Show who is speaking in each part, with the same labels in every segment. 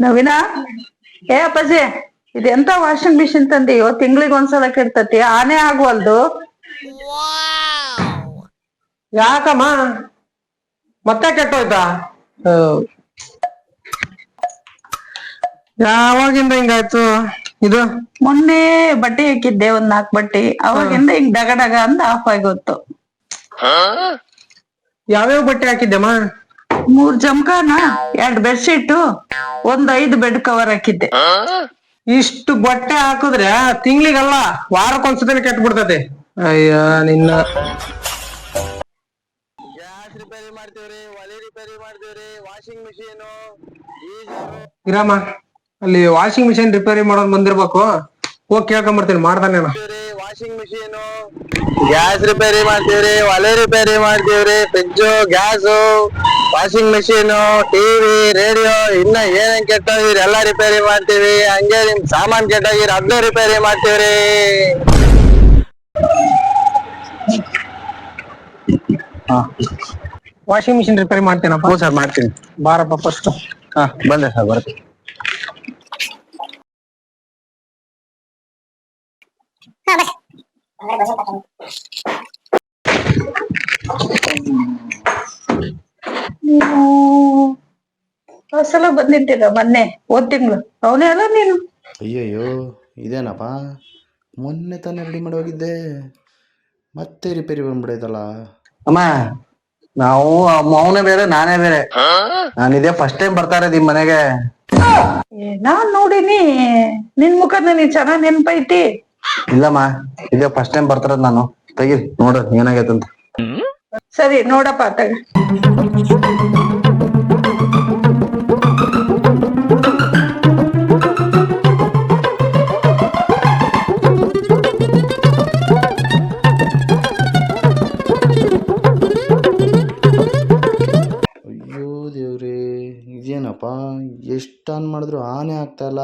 Speaker 1: ನವೀನ, ಏ ಅಪ್ಪಾಜಿ, ಇದೆಂತ ವಾಷಿಂಗ್ ಮಿಷಿನ್ ತಂದಿಯೋ? ತಿಂಗಳಿಗೆ ಒಂದ್ಸಲ ಕೆಡ್ತತಿ, ಆನೆ ಆಗ್ವಲ್ದು.
Speaker 2: ಯಾಕಮ್ಮ ಮತ್ತೆ ಕೆಟ್ಟೋಯ್ತಾ? ಯಾವಾಗಿಂದ ಹಿಂಗಾಯ್ತು ಇದು?
Speaker 1: ಮೊನ್ನೆ ಬಟ್ಟೆ ಹಾಕಿದ್ದೆ, ಒಂದ್ 4 ಬಟ್ಟೆ, ಅವಾಗಿಂದ ಹಿಂಗ್ ಡಗ ಡಗ ಅಂತ ಆಫ್ ಆಗೋತ್ತು.
Speaker 2: ಯಾವ್ಯಾವ ಬಟ್ಟೆ ಹಾಕಿದ್ದೆಮ್ಮ?
Speaker 1: 3 ಜಮಖಾನ, 2 ಬೆಡ್ಶೀಟ್, 5 ಬೆಡ್ ಕವರ್ ಹಾಕಿದ್ದೆ.
Speaker 2: ಇಷ್ಟು ಬಟ್ಟೆ ಹಾಕಿದ್ರೆ ತಿಂಗ್ಳಿಗಲ್ಲ ವಾರಕ್ಕೊಂದ್ಸತಿನ ಕೆಟ್ಟ ಬಿಡ್ತತಿ. ಅಯ್ಯ ನಿನ್ನ. ಗ್ಯಾಸ್ ರಿಪೇರಿ ಮಾಡ್ತೀವ್ರಿ, ಒಲೆ ರಿಪೇರಿ ಮಾಡ್ತೀವ್ರಿ, ವಾಷಿಂಗ್ ಮಿಷಿನ್ ಇರಮ್ಮ. ಅಲ್ಲಿ ವಾಷಿಂಗ್ ಮಿಷಿನ್ ರಿಪೇರಿ ಮಾಡೋದ್ ಬಂದಿರ್ಬೇಕು, ಹೋಗಿ ಕೇಳ್ಕೊಂಬರ್ತೀನಿ, ಮಾಡ್ತಾನೆ. ವಾಷಿಂಗ್ ಮಿಷಿನ್, ಗ್ಯಾಸ್ ರಿಪೇರಿ ಮಾಡ್ತೀವ್ರಿ, ಒಲೆ ರಿಪೇರಿ ಮಾಡ್ತೀವ್ರಿ, fridge, gas, washing machine, TV, radio, ಇನ್ನ ಏನೇನ್ ಕೆಟ್ಟೋಗಿರಿ ಎಲ್ಲಾ ರಿಪೇರಿ ಮಾಡ್ತೀವಿ. ಹಂಗೆ ನಿಮ್ ಸಾಮಾನ್ ಕೆಟ್ಟೋಗಿರಿ ಅದನ್ನು ರಿಪೇರಿ ಮಾಡ್ತೀವ್ರಿ. ವಾಷಿಂಗ್ ಮಿಷಿನ್ ರಿಪೇರಿ ಮಾಡ್ತೀನಪ್ಪ. ಹ್ಞೂ ಸರ್ ಮಾಡ್ತೀನಿ, ಬಾರಪ್ಪ ಫಸ್ಟ್. ಹಾ ಬಂದೆ ಸರ್, ಬರ್ತೀನಿ.
Speaker 1: ನೀನು ಸಲ ಬಂದಿದ್ದೀರ ಮೊನ್ನೆ, ಹೋದ್ ತಿಂಗಳು. ಅವನೇ ಅಲ್ಲ ನೀನು?
Speaker 3: ಅಯ್ಯಯ್ಯೋ, ಇದೇನಪ್ಪ, ಮೊನ್ನೆ ತಾನೇ ರೆಡಿ ಮಾಡಿ ಹೋಗಿದ್ದೆ, ಮತ್ತೆ ರಿಪೇರಿ ಬಂದ್ಬಿಡೈತಲ್ಲ.
Speaker 4: ಅಮ್ಮ, ನಾವು ಅವನೇ ಬೇರೆ ನಾನೇ ಬೇರೆ. ನಾನಿದೆ ಫಸ್ಟ್ ಟೈಮ್ ಬರ್ತಾ ಇರೋದು ಈ ಮನೆಗೆ.
Speaker 1: ನಾನ್ ನೋಡಿನಿ ನಿನ್ ಮುಖ ನನಗೆ ಚೆನ್ನಾಗ್ ನೆನ್ಪೈತಿ.
Speaker 4: ಇಲ್ಲಮ್ಮ, ಇದೇ ಫಸ್ಟ್ ಟೈಮ್ ಬರ್ತಾರದ್ ನಾನು. ತೆಗಿರಿ ನೋಡ್ರಿ ಏನಾಗೈತಂತ.
Speaker 1: ಸರಿ ನೋಡಪ್ಪ ತಗ.
Speaker 3: ಅಯ್ಯೋ ದೇವ್ರೇ, ಇದೇನಪ್ಪ, ಎಷ್ಟು ಆನ್ ಮಾಡಿದ್ರು ಆನೆ ಆಗ್ತಾ ಇಲ್ಲ.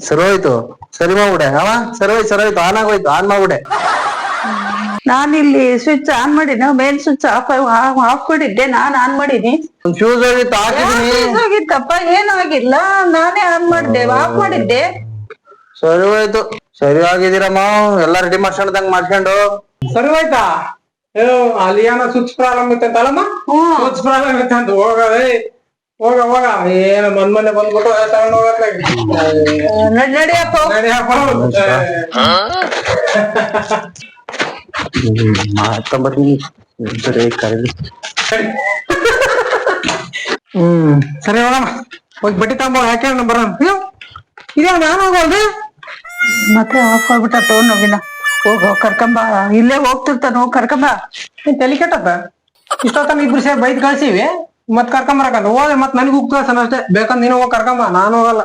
Speaker 4: ಸರಿ ಹೋಯ್ತು, ಸರಿ ಮಾಡ್ಬಿಡೆ. ಅವ ಸರಿ ಹೋಯ್ತು, ಆನ್ ಆಗೋಯ್ತು, ಆನ್ ಮಾಡ್ಬಿಡೆ.
Speaker 1: ನಾನಿಲ್ಲಿ ಸ್ವಿಚ್ ಆನ್ ಮಾಡಿನ, ಮೇನ್ ಸ್ವಿಚ್ ಆಫ್ ಮಾಡಿದ್ದೆ, ನಾನ್ ಆನ್ ಮಾಡಿನಿ.
Speaker 4: ಫ್ಯೂಸ್ ಹೋಗಿತ್ತು, ಹಾಕಿದೀನಿ.
Speaker 1: ಹೋಗಿತ್ತಪ್ಪ, ಏನೂ ಆಗಿಲ್ಲ, ನಾನೇ ಆನ್ ಮಾಡಿದ್ದೆ, ಆಫ್ ಮಾಡಿದ್ದೆ.
Speaker 4: ಸರಿ ಹೋಯ್ತು, ಸರಿ ಆಗಿದ್ದೀರಮ್ಮ. ಎಲ್ಲಾ ರೆಡಿ ಮಾಡ್ಸ್ಕೊಂಡಂಗ್ ಮಾಡ್ಕೊಂಡು.
Speaker 2: ಸರಿ ಹೋಯ್ತಾ? ಅಲ್ಲಿ ಏನೋ ಸ್ವಿಚ್ ಪ್ರಾಬ್ಲಮ್ ಇತ್ತಂತಲ್ಲಮ್ಮ? ಸ್ವಿಚ್ ಪ್ರಾಬ್ಲಮ್ ಇತ್ತಂತ. ಹೋಗದೆ ಹೋಗ ಹೋಗ, ಏನು ಮೊನ್ನೆ ಬಂದ್ಬಿಟ್ಟು ತಗೊಂಡು ಹೋಗತ್ಲಾಗ.
Speaker 1: ನಡಿಯಪ್ಪ.
Speaker 4: ಮಾಡ್ಕೊಂಬರ್ತೀನಿ.
Speaker 2: ಸರಿ ಹೋಗಮ್ಮ, ಹೋಗಿ ಬಟ್ಟೆ ತಗೊಂಬ, ಯಾಕೆ ಬರೋಣ. ಇದೇ ನಾನು ಹೋಗೋದು
Speaker 1: ಮತ್ತೆ ಆಫ್ ಆಗ್ಬಿಟ್ಟ. ನವೀನ, ಹೋಗೋ ಕರ್ಕೊಂಬ, ಇಲ್ಲೇ ಹೋಗ್ತಿರ್ತಾನ, ಹೋಗ್ ಕರ್ಕೊಂಬ.
Speaker 2: ತಲೆ ಕೆಟ್ಟತ್ತ. ಇಷ್ಟೊತ್ತನ ಇಬ್ರು ಸೇರಿ ಬೈದ್ ಕಳ್ಸಿವಿ, ಮತ್ ಕರ್ಕೊಂಬರಕಂತ ಹೋದ್ರೆ ಮತ್ ನನಗೆ ಉಗ್ತಾಸನ ಅಷ್ಟೇ. ಬೇಕಂದ್ ನೀನು ಹೋಗಿ ಕರ್ಕೊಂಬ, ನಾನು ಹೋಗಲ್ಲ.